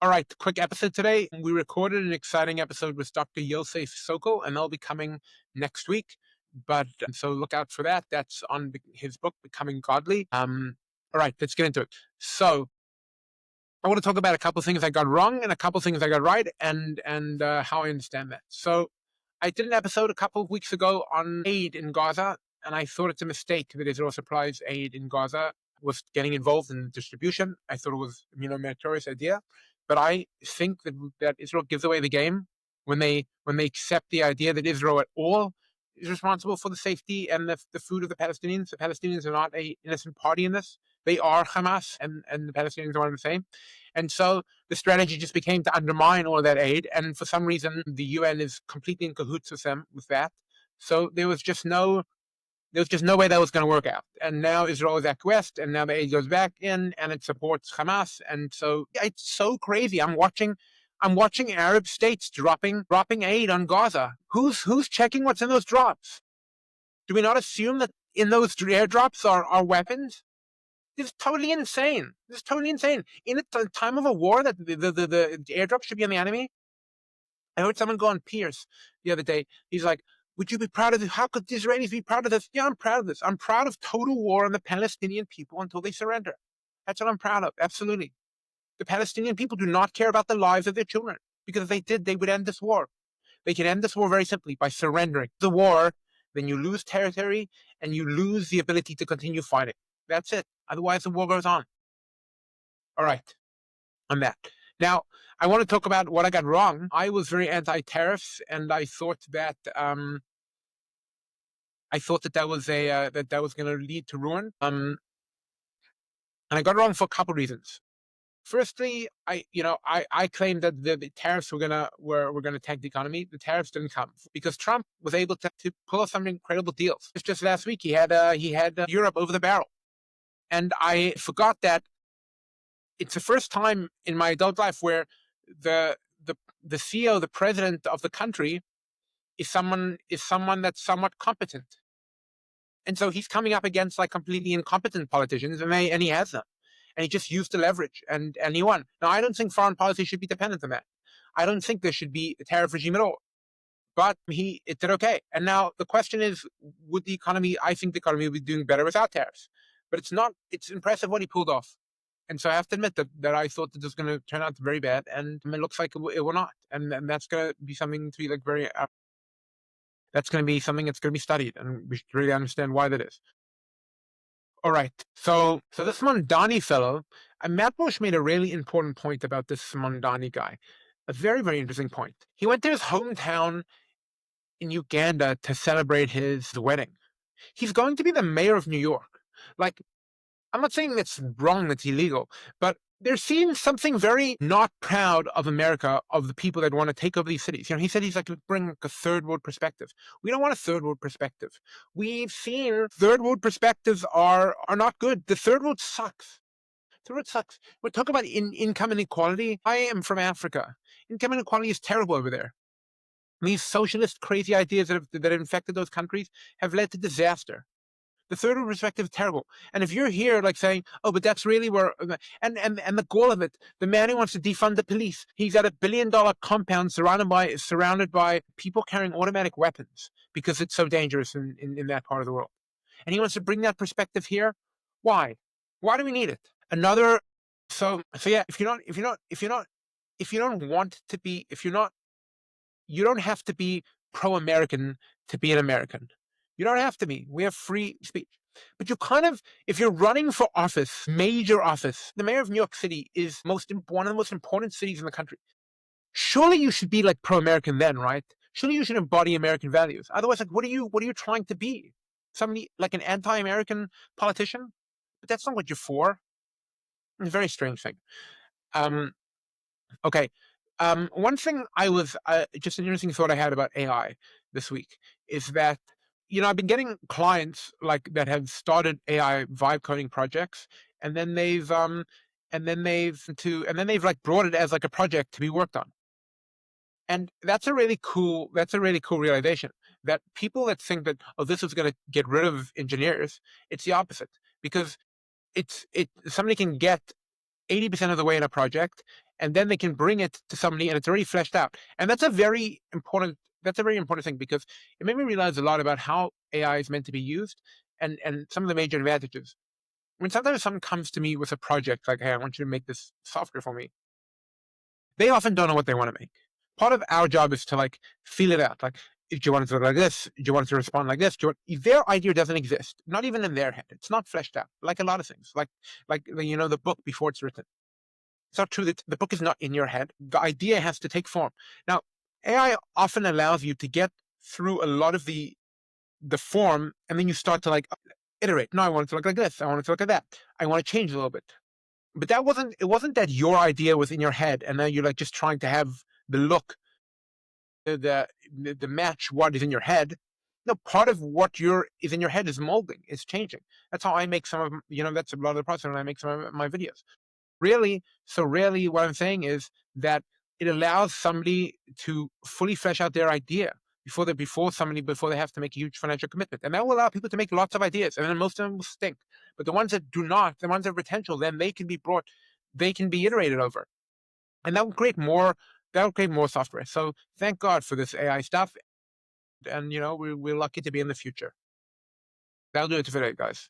All right, quick episode today. We recorded an exciting episode with Dr. Yosef Sokol, and they'll be coming next week. But so look out for that. That's on his book, Becoming Godly. All right, let's get into it. So I want to talk about a couple of things I got wrong and a couple of things I got right, and how I understand that. So I did an episode a couple of weeks ago on aid in Gaza, and I thought it's a mistake that Israel supplies aid in Gaza was getting involved in distribution. I thought it was a meritorious idea, but I think that Israel gives away the game when they accept the idea that Israel at all is responsible for the safety and the food of the Palestinians. The Palestinians are not an innocent party in this. They are Hamas, and the Palestinians are one and the same. And so the strategy just became to undermine all of that aid. And for some reason, the UN is completely in cahoots with them with that. So there was just no way that was going to work out. And now Israel is acquiesced, and now the aid goes back in, and it supports Hamas. And so it's so crazy. I'm watching Arab states dropping aid on Gaza. Who's checking what's in those drops? Do we not assume that in those airdrops are weapons? This is totally insane. In a time of a war, that the airdrop should be on the enemy. I heard someone go on Pierce the other day. He's like, would you be proud of this? How could the Israelis be proud of this? Yeah, I'm proud of this. I'm proud of total war on the Palestinian people until they surrender. That's what I'm proud of. Absolutely. The Palestinian people do not care about the lives of their children, because if they did, they would end this war. They can end this war very simply by surrendering. The war, then you lose territory and you lose the ability to continue fighting. That's it. Otherwise, the war goes on. All right, on that. Now, I want to talk about what I got wrong. I was very anti-tariffs, and I thought that that was going to lead to ruin. And I got it wrong for a couple of reasons. Firstly, I claimed that the tariffs were gonna tank the economy. The tariffs didn't come because Trump was able to pull off some incredible deals. Just last week, he had Europe over the barrel, and I forgot that it's the first time in my adult life where the CEO, the president of the country, is someone that's somewhat competent, and so he's coming up against like completely incompetent politicians, and he has them. And he just used the leverage, and he won. Now, I don't think foreign policy should be dependent on that. I don't think there should be a tariff regime at all. But it did okay. And now the question is, I think the economy would be doing better without tariffs. But it's not. It's impressive what he pulled off. And so I have to admit that I thought that this was going to turn out very bad, and it looks like it will not. And that's going to be something to be like very. That's going to be something that's going to be studied, and we should really understand why that is. All right. So this Mondani fellow, Matt Bush made a really important point about this Mondani guy. A very, very interesting point. He went to his hometown in Uganda to celebrate his wedding. He's going to be the mayor of New York. Like, I'm not saying that's wrong, that's illegal, but they're seeing something very not proud of America, of the people that want to take over these cities. He said he's like to bring a third world perspective. We don't want a third world perspective. We've seen third world perspectives are not good. The third world sucks. The world sucks. We're talking about income inequality. I am from Africa. Income inequality is terrible over there. These socialist crazy ideas that have infected those countries have led to disaster. The third world perspective is terrible. And if you're here like saying, oh, but that's really where, and the goal of it, the man who wants to defund the police, he's at $1 billion compound surrounded by people carrying automatic weapons because it's so dangerous in that part of the world. And he wants to bring that perspective here. Why? Why do we need it? So yeah, you don't have to be pro-American to be an American. You don't have to be. We have free speech. But if you're running for office, major office, the mayor of New York City is one of the most important cities in the country. Surely you should be like pro-American then, right? Surely you should embody American values. Otherwise, like, what are you trying to be? Somebody like an anti-American politician? But that's not what you're for. It's a very strange thing. Okay. One thing just an interesting thought I had about AI this week is that, I've been getting clients like that have started AI vibe coding projects, and then they've like brought it as like a project to be worked on. And that's a really cool realization, that people that think that, oh, this is going to get rid of engineers, it's the opposite, because somebody can get 80% of the way in a project, and then they can bring it to somebody and it's already fleshed out. And that's a very important thing, because it made me realize a lot about how AI is meant to be used, and some of the major advantages. When sometimes someone comes to me with a project like, hey, I want you to make this software for me, they often don't know what they want to make. Part of our job is to like feel it out. Like, do you want it to look like this? Do you want it to respond like this? Their idea doesn't exist, not even in their head. It's not fleshed out. Like a lot of things, like the book before it's written. It's not true that the book is not in your head. The idea has to take form. Now, AI often allows you to get through a lot of the form, and then you start to like iterate. No, I want it to look like this. I want it to look like that. I want to change a little bit. But it wasn't that your idea was in your head, and now you're like just trying to have the look, the match what is in your head. No, part of what is in your head is molding, is changing. That's how I make some of, that's a lot of the process when I make some of my videos. Really, what I'm saying is that it allows somebody to fully flesh out their idea before they have to make a huge financial commitment. And that will allow people to make lots of ideas, and then most of them will stink. But the ones that do not, the ones that have potential, then they can be iterated over. And that will create more software. So thank God for this AI stuff. And we're lucky to be in the future. That'll do it for today, guys.